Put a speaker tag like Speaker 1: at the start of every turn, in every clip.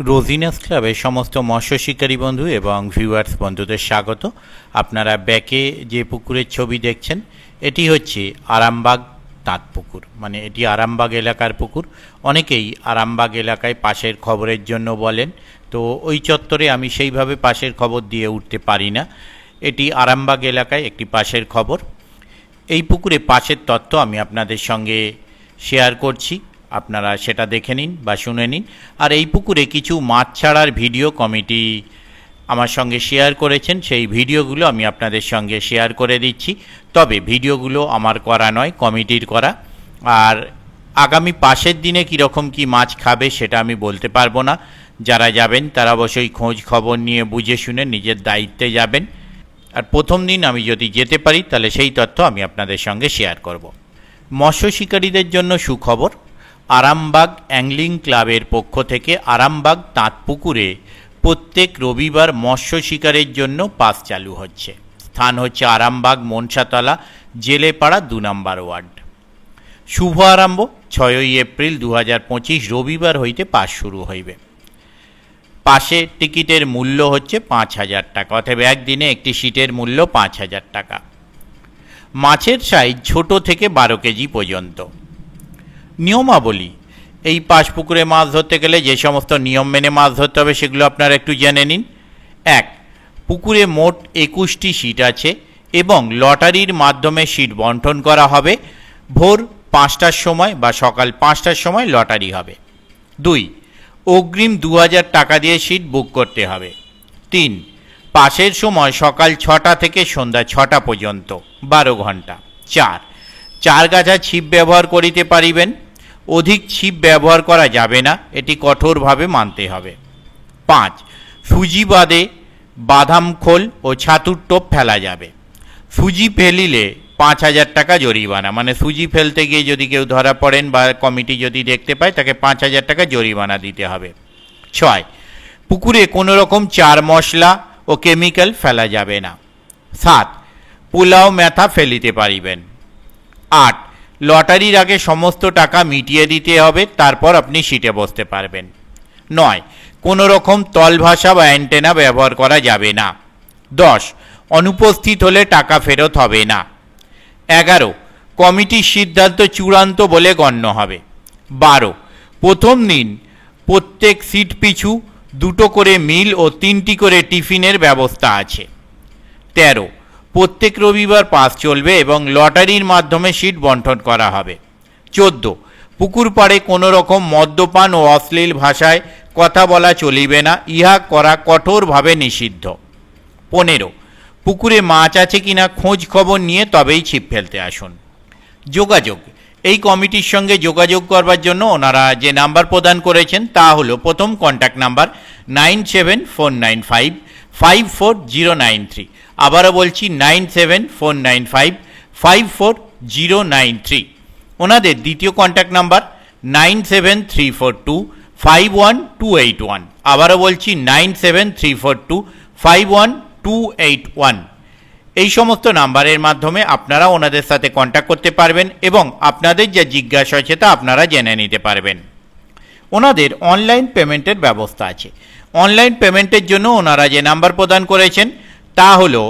Speaker 1: রোজিনাস ক্লাবের সমস্ত মৎস্য শিকারী বন্ধু এবং ভিউয়ার্স বন্ধুদের স্বাগত। আপনারা ব্যাকে যে পুকুরের ছবি দেখছেন এটি হচ্ছে আরামবাগ তাঁত পুকুর, মানে এটি আরামবাগ এলাকার পুকুর। অনেকেই আরামবাগ এলাকায় পাশের খবরের জন্য বলেন, তো ওই চত্বরে আমি সেইভাবে পাশের খবর দিয়ে উঠতে পারি না। এটি আরামবাগ এলাকায় একটি পাশের খবর। এই পুকুরে পাশের তথ্য আমি আপনাদের সঙ্গে শেয়ার করছি, আপনারা সেটা দেখে নিন বা শুনে নিন। আর এই পুকুরে কিছু মাছ ছাড়ার ভিডিও কমিটি আমার সঙ্গে শেয়ার করেছেন, সেই ভিডিওগুলো আমি আপনাদের সঙ্গে শেয়ার করে দিচ্ছি। তবে ভিডিওগুলো আমার করা নয়, কমিটির করা। আর আগামী পাশের দিনে কীরকম কী মাছ খাবে সেটা আমি বলতে পারবো না। যারা যাবেন তারা অবশ্যই খোঁজ খবর নিয়ে বুঝে শুনে নিজের দায়িত্বে যাবেন। আর প্রথম দিন আমি যদি যেতে পারি তাহলে সেই তথ্য আমি আপনাদের সঙ্গে শেয়ার করব। মৎস্য শিকারীদের জন্য সুখবর, আরামবাগ অ্যাংলিং ক্লাবের পক্ষ থেকে আরামবাগ তাঁত পুকুরে প্রত্যেক রবিবার মৎস্য শিকারের জন্য পাস চালু হচ্ছে। স্থান হচ্ছে আরামবাগ মনসাতলা, জেলেপাড়া 2 নম্বর ওয়ার্ড। শুভ আরম্ভ 6ই এপ্রিল 2025 রবিবার হইতে পাস শুরু হইবে। পাশে টিকিটের মূল্য হচ্ছে 5,000 টাকা, অতএব একদিনে একটি সিটের মূল্য 5,000 টাকা। মাছের সাইজ ছোট থেকে 12 কেজি পর্যন্ত। নিয়মাবলী, এই পাশ পুকুরে মাছ ধরতে গেলে যে সমস্ত নিয়ম মেনে মাছ ধরতে হবে সেগুলো আপনারা একটু জেনে নিন। 1. পুকুরে মোট 21টি সিট আছে এবং লটারির মাধ্যমে সিট বন্টন করা হবে। ভোর 5টার সময় বা সকাল 5টার সময় লটারি হবে। 2. অগ্রিম 2,000 টাকা দিয়ে সিট বুক করতে হবে। 3. পাসের সময় সকাল 6টা থেকে সন্ধ্যা 6টা পর্যন্ত, 12 ঘন্টা। 4. 4 গাছা ছিপ ব্যবহার করিতে পারিবেন, অধিক ছিপ ব্যবহার করা যাবে না, এটি কঠোরভাবে মানতে হবে। 5. সুজি বাদে বাদাম খোল ও ছাতুর টোপ ফেলা যাবে। সুজি ফেলিলে 5,000 টাকা জরিমানা, মানে সুজি ফেলতে গিয়ে যদি কেউ ধরা পড়েন বা কমিটি যদি দেখতে পায় তাকে 5,000 টাকা জরিমানা দিতে হবে। 6. পুকুরে কোনো রকম চার মশলা ও কেমিক্যাল ফেলা যাবে না। 7. পোলাও মেথা ফেলিতে পারিবেন। 8. লটারির আগে সমস্ত টাকা মিটিয়ে দিতে হবে, তারপর আপনি সিটে বসতে পারবেন। 9. কোনো রকম তল ভাষা বা অ্যান্টেনা ব্যবহার করা যাবে না। 10. অনুপস্থিত হলে টাকা ফেরত হবে না। 11. কমিটির সিদ্ধান্ত চূড়ান্ত বলে গণ্য হবে। 12. প্রথম দিন প্রত্যেক সিট পিছু 2টো করে মিল ও 3টি করে টিফিনের ব্যবস্থা আছে। 13. প্রত্যেক রবিবার পাস চলবে এবং লটারির মাধ্যমে সিট বন্টন করা হবে। 14. পুকুর পাড়ে কোনো রকম মদ্যপান ও অশ্লীল ভাষায় কথা বলা চলিবে না, ইহা করা কঠোরভাবে নিষিদ্ধ। 15. পুকুরে মাছ আছে কিনা খোঁজ খবর নিয়ে তবেই ছিপ ফেলতে আসুন। যোগাযোগ, এই কমিটির সঙ্গে যোগাযোগ করবার জন্য ওনারা যে নাম্বার প্রদান করেছেন তা হলো, প্রথম কন্ট্যাক্ট নাম্বার 9749554093। আবারও বলছি 9749554093। ওনাদের দ্বিতীয় কন্ট্যাক্ট নাম্বার 9734251281। আবারও বলছি 9734251281। এই সমস্ত নাম্বারের মাধ্যমে আপনারা ওনাদের সাথে কন্ট্যাক্ট করতে পারবেন এবং আপনাদের যা জিজ্ঞাসা আছে তা আপনারা জেনে নিতে পারবেন। ওনাদের অনলাইন পেমেন্টের ব্যবস্থা আছে। অনলাইন পেমেন্টের জন্য ওনারা যে নাম্বার প্রদান করেছেন তা হলো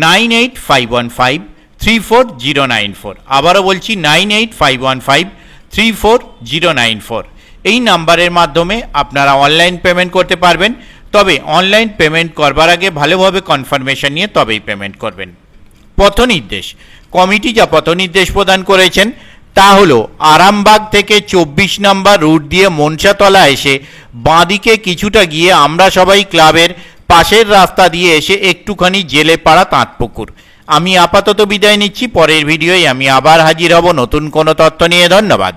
Speaker 1: 9851534094। আবারও বলছি 9851534094। এই নাম্বারের মাধ্যমে আপনারা অনলাইন পেমেন্ট করতে পারবেন। তবে অনলাইন পেমেন্ট করবার আগে ভালোভাবে কনফার্মেশন নিয়ে তবেই পেমেন্ট করবেন। পথনির্দেশ, কমিটি যা পথনির্দেশ প্রদান করেছেন তা হলো, আরামবাগ থেকে 24 নম্বর রুট দিয়ে মনসাতলা এসে বাঁদিকে কিছুটা গিয়ে আমরা সবাই ক্লাবের পাশের রাস্তা দিয়ে এসে একটুখানি জেলেপাড়া তাঁত পুকুর। আমি আপাতত বিদায় নিচ্ছি, পরের ভিডিওয় আমি আবার হাজির হব নতুন কোনো তথ্য নিয়ে। ধন্যবাদ।